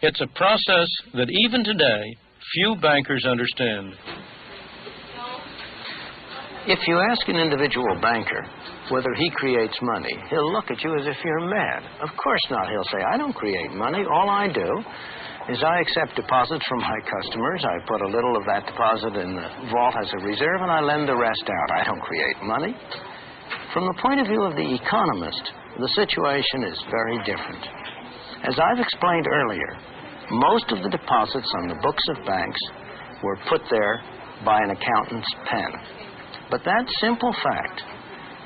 It's a process that even today, few bankers understand. If you ask an individual banker whether he creates money, he'll look at you as if you're mad. Of course not. He'll say, I don't create money. All I do is I accept deposits from my customers. I put a little of that deposit in the vault as a reserve, and I lend the rest out. I don't create money. From the point of view of the economist, the situation is very different. As I've explained earlier, most of the deposits on the books of banks were put there by an accountant's pen. But that simple fact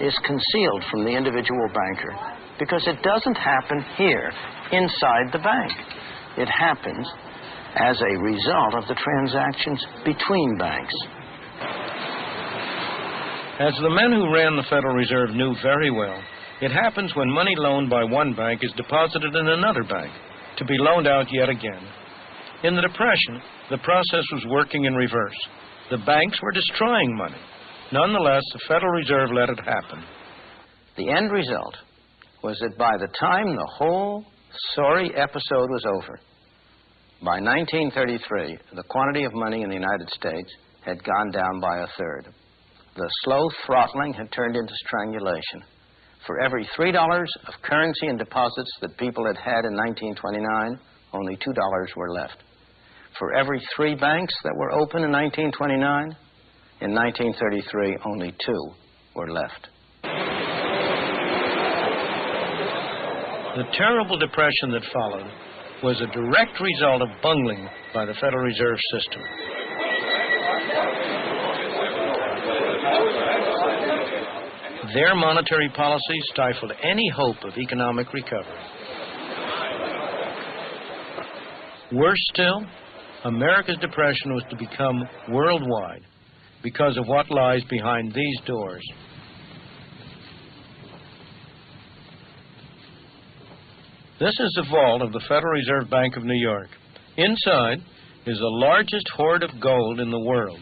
is concealed from the individual banker because it doesn't happen here inside the bank. It happens as a result of the transactions between banks. As the men who ran the Federal Reserve knew very well, it happens when money loaned by one bank is deposited in another bank to be loaned out yet again. In the Depression, the process was working in reverse. The banks were destroying money. Nonetheless, the Federal Reserve let it happen. The end result was that by the time the whole sorry episode was over, by 1933, the quantity of money in the United States had gone down by a third. The slow throttling had turned into strangulation. For every $3 of currency and deposits that people had had in 1929, only $2 were left. For every 3 banks that were open in 1929, in 1933, only 2 were left. The terrible depression that followed was a direct result of bungling by the Federal Reserve System. Their monetary policy stifled any hope of economic recovery. Worse still, America's depression was to become worldwide because of what lies behind these doors. This is the vault of the Federal Reserve Bank of New York. Inside is the largest hoard of gold in the world.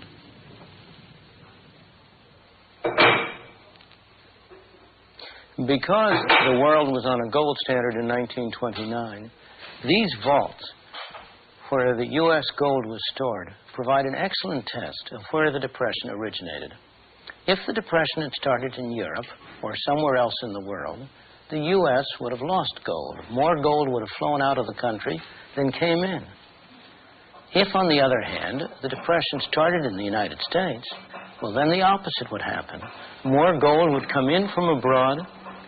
Because the world was on a gold standard in 1929, these vaults where the U.S. gold was stored provide an excellent test of where the Depression originated. If the Depression had started in Europe or somewhere else in the world, the U.S. would have lost gold. More gold would have flown out of the country than came in. If, on the other hand, the Depression started in the United States, well, then the opposite would happen. More gold would come in from abroad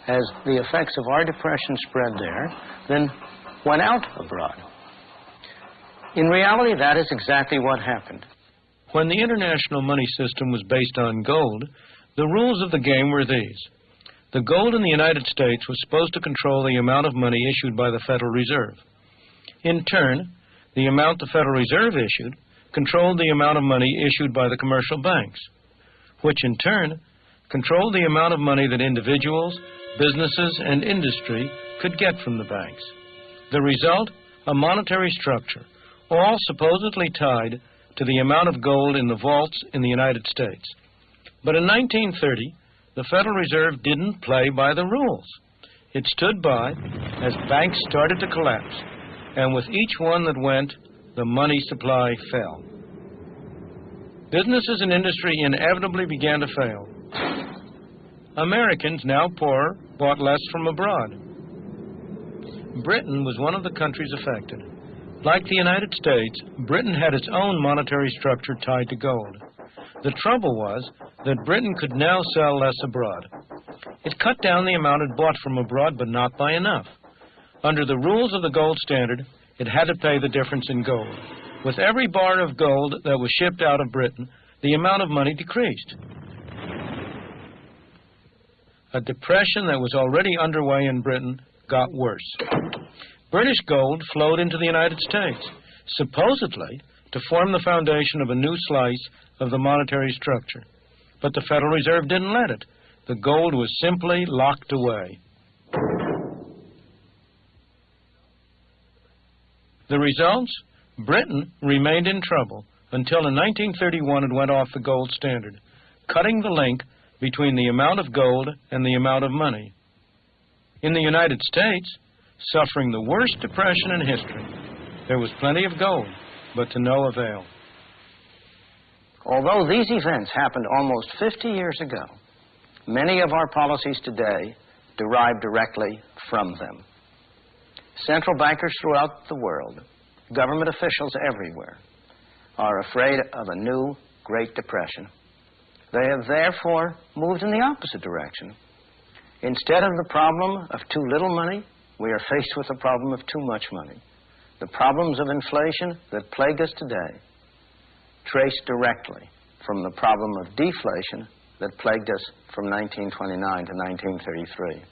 as the effects of our depression spread there than went out abroad. In reality, that is exactly what happened. When the international money system was based on gold, the rules of the game were these. The gold in the United States was supposed to control the amount of money issued by the Federal Reserve. In turn, the amount the Federal Reserve issued controlled the amount of money issued by the commercial banks, which in turn controlled the amount of money that individuals, businesses, and industry could get from the banks. The result, a monetary structure, all supposedly tied to the amount of gold in the vaults in the United States. But in 1930, the Federal Reserve didn't play by the rules. It stood by as banks started to collapse, and with each one that went, the money supply fell. Businesses and industry inevitably began to fail. Americans, now poorer, bought less from abroad. Britain was one of the countries affected. Like the United States, Britain had its own monetary structure tied to gold. The trouble was that Britain could now sell less abroad. It cut down the amount it bought from abroad, but not by enough. Under the rules of the gold standard, it had to pay the difference in gold. With every bar of gold that was shipped out of Britain, the amount of money decreased. A depression that was already underway in Britain got worse. British gold flowed into the United States, supposedly to form the foundation of a new slice of the monetary structure. But the Federal Reserve didn't let it. The gold was simply locked away. The results? Britain remained in trouble until in 1931 it went off the gold standard, cutting the link between the amount of gold and the amount of money. In the United States, suffering the worst depression in history, There was plenty of gold, but to no avail. Although these events happened almost 50 years ago, many of our policies today derive directly from them. Central bankers throughout the world, government officials everywhere, are afraid of a new Great Depression. They have therefore moved in the opposite direction. Instead of the problem of too little money, we are faced with the problem of too much money. The problems of inflation that plague us today trace directly from the problem of deflation that plagued us from 1929 to 1933.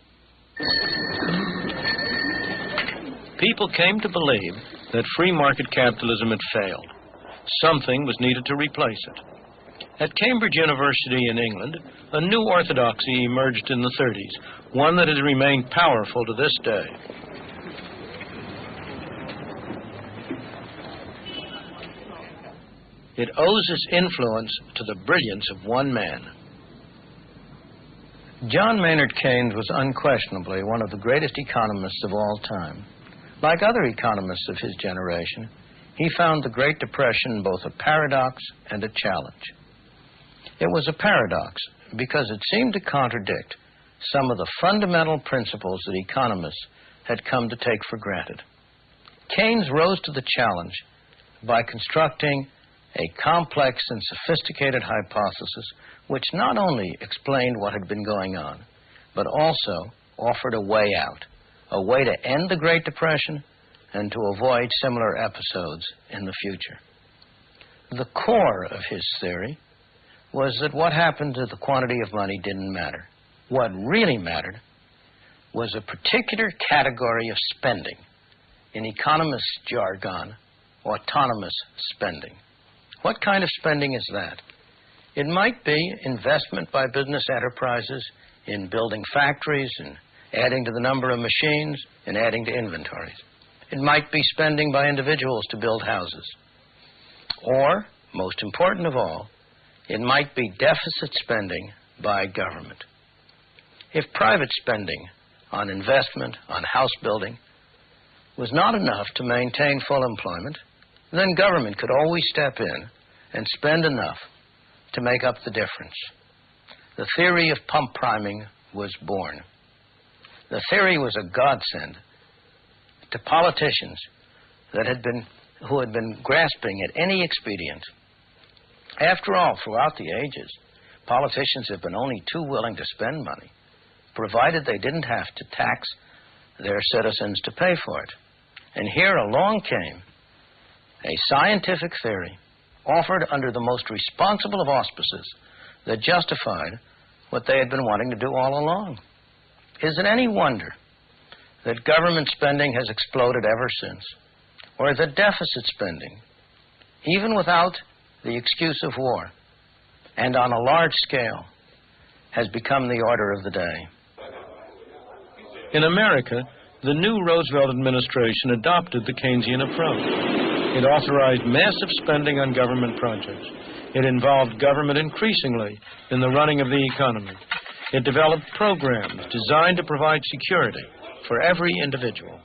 People came to believe that free market capitalism had failed. Something was needed to replace it. At Cambridge University in England, a new orthodoxy emerged in the 30s, one that has remained powerful to this day. It owes its influence to the brilliance of one man. John Maynard Keynes was unquestionably one of the greatest economists of all time. Like other economists of his generation, he found the Great Depression both a paradox and a challenge. It was a paradox because it seemed to contradict some of the fundamental principles that economists had come to take for granted. Keynes rose to the challenge by constructing a complex and sophisticated hypothesis which not only explained what had been going on, but also offered a way out, a way to end the Great Depression and to avoid similar episodes in the future. The core of his theory was that what happened to the quantity of money didn't matter. What really mattered was a particular category of spending, in economists' jargon, autonomous spending. What kind of spending is that? It might be investment by business enterprises in building factories and adding to the number of machines and adding to inventories. It might be spending by individuals to build houses. Or, most important of all, it might be deficit spending by government. If private spending on investment, on house building, was not enough to maintain full employment, then government could always step in and spend enough to make up the difference. The theory of pump priming was born. The theory was a godsend to politicians who had been grasping at any expedient. After all, throughout the ages, politicians have been only too willing to spend money, provided they didn't have to tax their citizens to pay for it. And here along came a scientific theory offered under the most responsible of auspices that justified what they had been wanting to do all along. Is it any wonder that government spending has exploded ever since, or that deficit spending, even without the excuse of war, and on a large scale, has become the order of the day? In America, the new Roosevelt administration adopted the Keynesian approach. It authorized massive spending on government projects. It involved government increasingly in the running of the economy. It developed programs designed to provide security for every individual.